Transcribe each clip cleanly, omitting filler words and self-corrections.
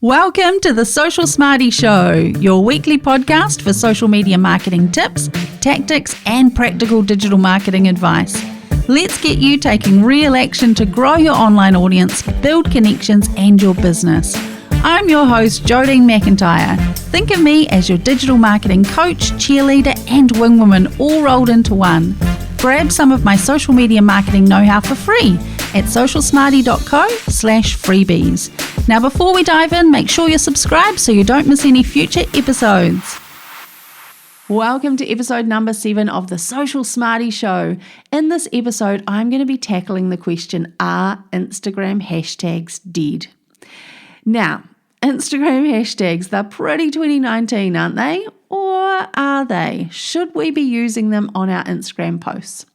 Welcome to the Social Smarty Show, your weekly podcast for social media marketing tips, tactics, and practical digital marketing advice. Let's get you taking real action to grow your online audience, build connections, and your business. I'm your host, Jodine McIntyre. Think of me as your digital marketing coach, cheerleader, and wingwoman all rolled into one. Grab some of my social media marketing know-how for free at socialsmarty.co/freebies. Now, before we dive in, make sure you're subscribed so you don't miss any future episodes. Welcome to episode number 7 of the Social Smarty Show. In this episode, I'm going to be tackling the question, are Instagram hashtags dead? Now, Instagram hashtags, they're pretty 2019, aren't they? Or are they? Should we be using them on our Instagram posts?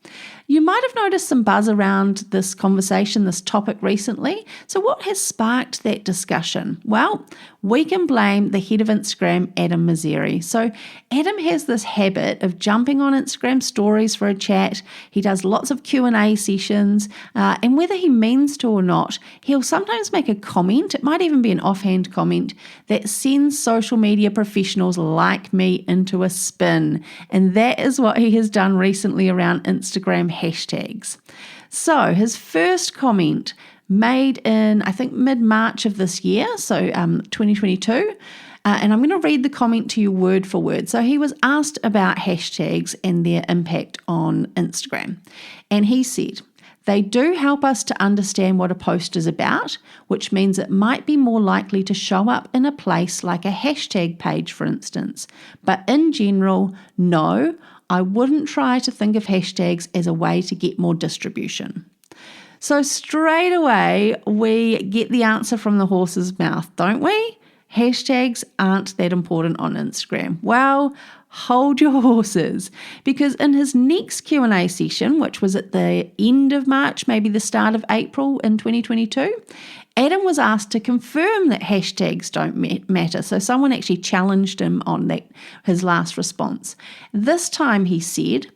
You might have noticed some buzz around this conversation, this topic recently. So what has sparked that discussion? Well, we can blame the head of Instagram, Adam Mosseri. So Adam has this habit of jumping on Instagram stories for a chat. He does lots of Q&A sessions, and whether he means to or not, he'll sometimes make a comment, it might even be an offhand comment, that sends social media professionals like me into a spin. And that is what he has done recently around Instagram hashtags. So his first comment made in, I think, mid-March of this year, so 2022, and I'm going to read the comment to you word for word. So he was asked about hashtags and their impact on Instagram, and he said, "They do help us to understand what a post is about, which means it might be more likely to show up in a place like a hashtag page, for instance. But in general, no, I wouldn't try to think of hashtags as a way to get more distribution." So straight away, we get the answer from the horse's mouth, don't we? Hashtags aren't that important on Instagram. Well, hold your horses, because in his next Q&A session, which was at the end of March, maybe the start of April in 2022, Adam was asked to confirm that hashtags don't matter. So someone actually challenged him on that, his last response. This time he said,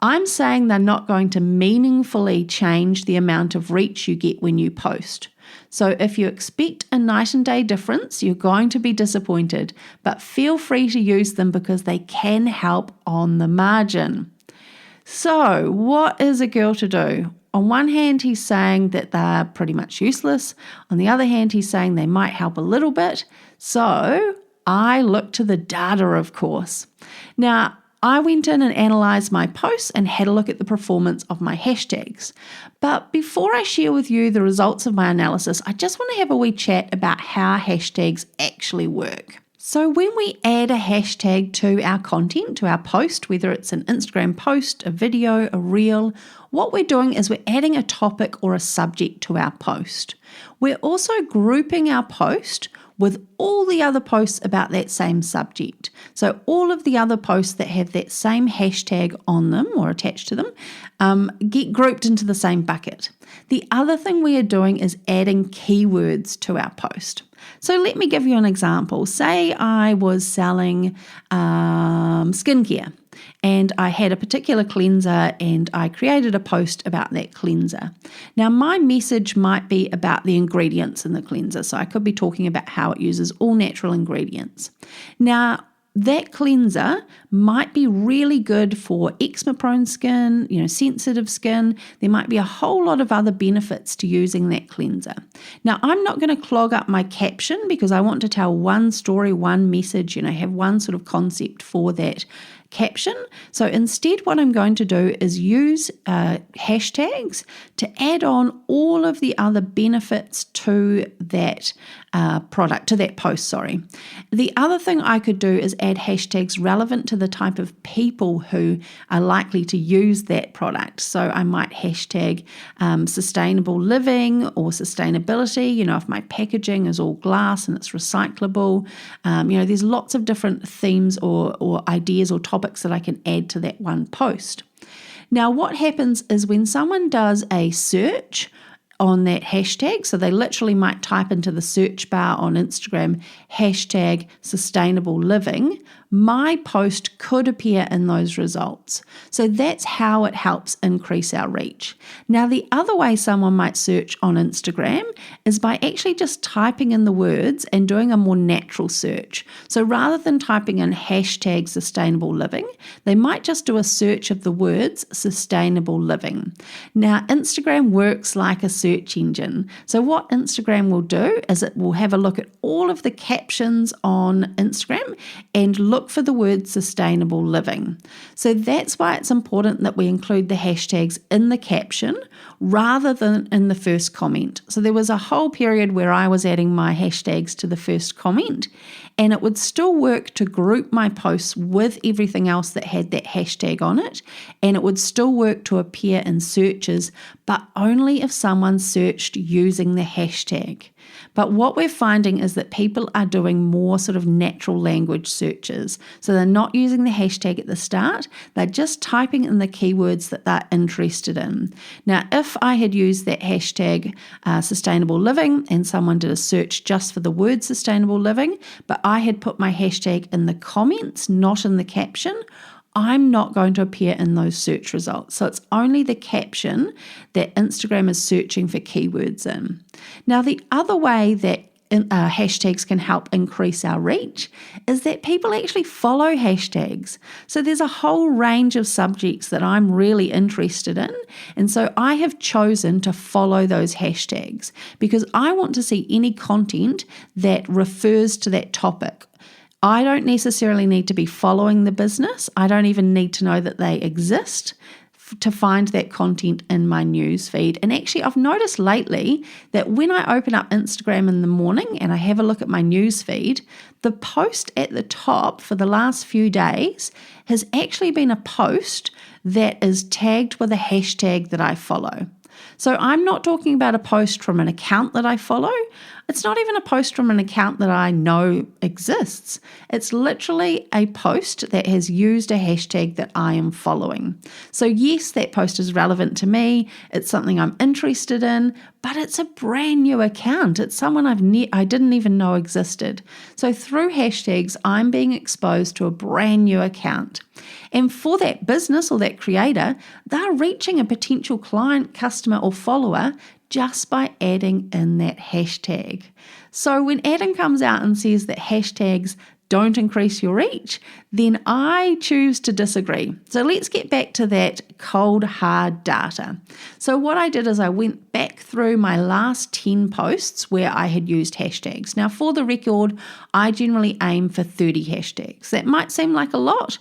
"I'm saying they're not going to meaningfully change the amount of reach you get when you post. So if you expect a night and day difference, you're going to be disappointed, but feel free to use them because they can help on the margin." So what is a girl to do? On one hand, he's saying that they're pretty much useless. On the other hand, he's saying they might help a little bit. So I look to the data, of course. Now, I went in and analysed my posts and had a look at the performance of my hashtags. But before I share with you the results of my analysis, I just want to have a wee chat about how hashtags actually work. So when we add a hashtag to our content, to our post, whether it's an Instagram post, a video, a reel, what we're doing is we're adding a topic or a subject to our post. We're also grouping our post with all the other posts about that same subject. So all of the other posts that have that same hashtag on them or attached to them get grouped into the same bucket. The other thing we are doing is adding keywords to our post. So let me give you an example. Say I was selling skincare, and I had a particular cleanser and I created a post about that cleanser. Now, my message might be about the ingredients in the cleanser. So I could be talking about how it uses all natural ingredients. Now, that cleanser might be really good for eczema-prone skin, sensitive skin. There might be a whole lot of other benefits to using that cleanser. Now, I'm not going to clog up my caption because I want to tell one story, one message, have one sort of concept for that caption. So instead, what I'm going to do is use hashtags to add on all of the other benefits to that product, to that post, sorry. The other thing I could do is add hashtags relevant to the type of people who are likely to use that product. So I might hashtag sustainable living or sustainability, if my packaging is all glass and it's recyclable. There's lots of different themes or ideas or topics that I can add to that one post. Now, what happens is when someone does a search on that hashtag, so they literally might type into the search bar on Instagram hashtag sustainable living, my post could appear in those results. So that's how it helps increase our reach. Now, the other way someone might search on Instagram is by actually just typing in the words and doing a more natural search. So rather than typing in hashtag sustainable living, they might just do a search of the words sustainable living. Now, Instagram works like a search engine. So what Instagram will do is it will have a look at all of the captions on Instagram and look for the word sustainable living. So that's why it's important that we include the hashtags in the caption rather than in the first comment. So there was a whole period where I was adding my hashtags to the first comment, and it would still work to group my posts with everything else that had that hashtag on it, and it would still work to appear in searches, but only if someone searched using the hashtag. But what we're finding is that people are doing more sort of natural language searches. So they're not using the hashtag at the start, they're just typing in the keywords that they're interested in. Now, if I had used that hashtag sustainable living and someone did a search just for the word sustainable living, but I had put my hashtag in the comments, not in the caption, I'm not going to appear in those search results. So it's only the caption that Instagram is searching for keywords in. Now, the other way that hashtags can help increase our reach is that people actually follow hashtags. So there's a whole range of subjects that I'm really interested in. And so I have chosen to follow those hashtags because I want to see any content that refers to that topic. I don't necessarily need to be following the business. I don't even need to know that they exist to find that content in my news feed. And actually, I've noticed lately that when I open up Instagram in the morning and I have a look at my news feed, the post at the top for the last few days has actually been a post that is tagged with a hashtag that I follow. So I'm not talking about a post from an account that I follow. It's not even a post from an account that I know exists. It's literally a post that has used a hashtag that I am following. So yes, that post is relevant to me. It's something I'm interested in, but it's a brand new account. It's someone I didn't even know existed. So through hashtags, I'm being exposed to a brand new account. And for that business or that creator, they're reaching a potential client, customer, or follower just by adding in that hashtag. So when Adam comes out and says that hashtags don't increase your reach, then I choose to disagree. So let's get back to that cold, hard data. So what I did is I went back through my last 10 posts where I had used hashtags. Now, for the record, I generally aim for 30 hashtags. That might seem like a lot,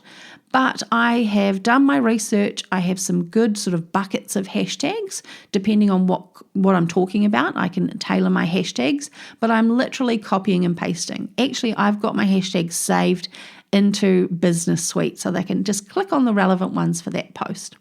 but I have done my research. I have some good sort of buckets of hashtags. Depending on what I'm talking about, I can tailor my hashtags, but I'm literally copying and pasting. Actually, I've got my hashtags saved into Business Suite so they can just click on the relevant ones for that post.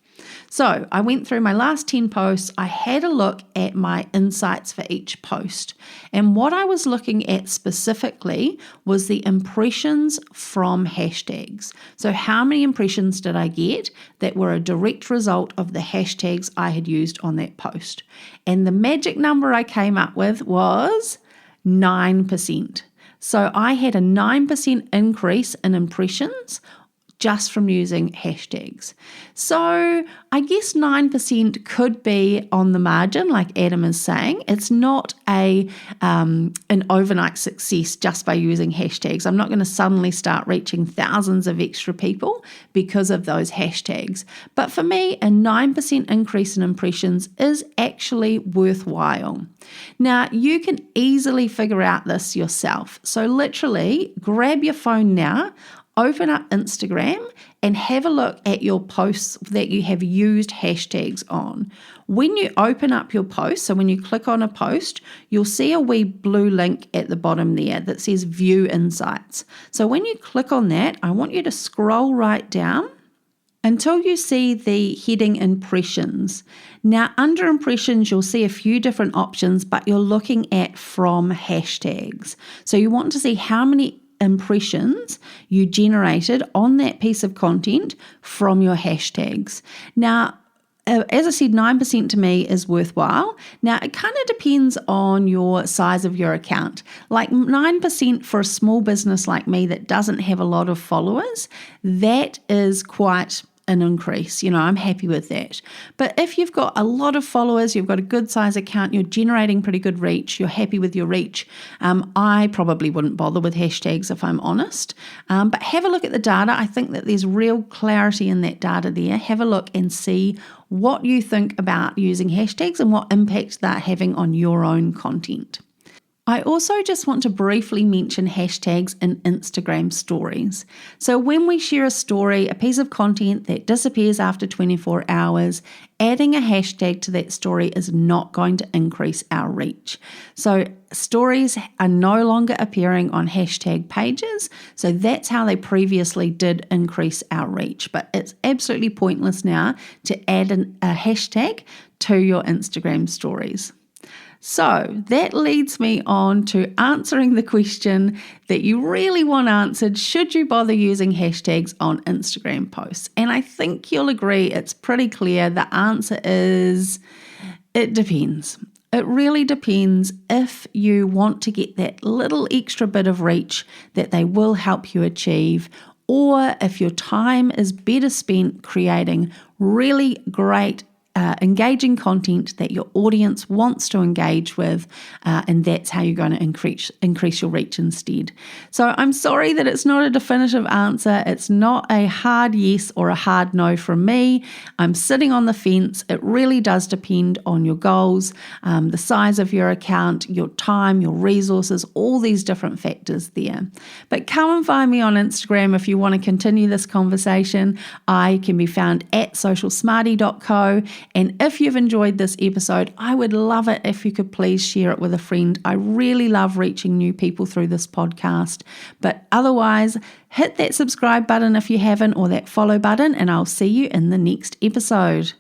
So I went through my last 10 posts. I had a look at my insights for each post. And what I was looking at specifically was the impressions from hashtags. So how many impressions did I get that were a direct result of the hashtags I had used on that post? And the magic number I came up with was 9%. So I had a 9% increase in impressions just from using hashtags. So I guess 9% could be on the margin, like Adam is saying. It's not an overnight success just by using hashtags. I'm not going to suddenly start reaching thousands of extra people because of those hashtags. But for me, a 9% increase in impressions is actually worthwhile. Now, you can easily figure out this yourself. So literally, grab your phone now, open up Instagram and have a look at your posts that you have used hashtags on. When you open up your post, so when you click on a post, you'll see a wee blue link at the bottom there that says View Insights. So when you click on that, I want you to scroll right down until you see the heading Impressions. Now, under Impressions, you'll see a few different options, but you're looking at from hashtags. So you want to see how many impressions you generated on that piece of content from your hashtags. Now, As I said, 9% to me is worthwhile. Now, it kind of depends on your size of your account. Like 9% for a small business like me that doesn't have a lot of followers, that is quite an increase. I'm happy with that. But if you've got a lot of followers, you've got a good size account, you're generating pretty good reach, you're happy with your reach, I probably wouldn't bother with hashtags if I'm honest. But have a look at the data. I think that there's real clarity in that data there. Have a look and see what you think about using hashtags and what impact they're having on your own content. I also just want to briefly mention hashtags in Instagram stories. So when we share a story, a piece of content that disappears after 24 hours, adding a hashtag to that story is not going to increase our reach. So stories are no longer appearing on hashtag pages. So that's how they previously did increase our reach. But it's absolutely pointless now to add a hashtag to your Instagram stories. So that leads me on to answering the question that you really want answered: should you bother using hashtags on Instagram posts? And I think you'll agree it's pretty clear. The answer is it depends. It really depends if you want to get that little extra bit of reach that they will help you achieve, or if your time is better spent creating really great engaging content that your audience wants to engage with, and that's how you're going to increase your reach instead. So I'm sorry that it's not a definitive answer. It's not a hard yes or a hard no from me. I'm sitting on the fence. It really does depend on your goals, the size of your account, your time, your resources, all these different factors there. But come and find me on Instagram if you want to continue this conversation. I can be found at socialsmarty.co. And if you've enjoyed this episode, I would love it if you could please share it with a friend. I really love reaching new people through this podcast. But otherwise, hit that subscribe button if you haven't, or that follow button, and I'll see you in the next episode.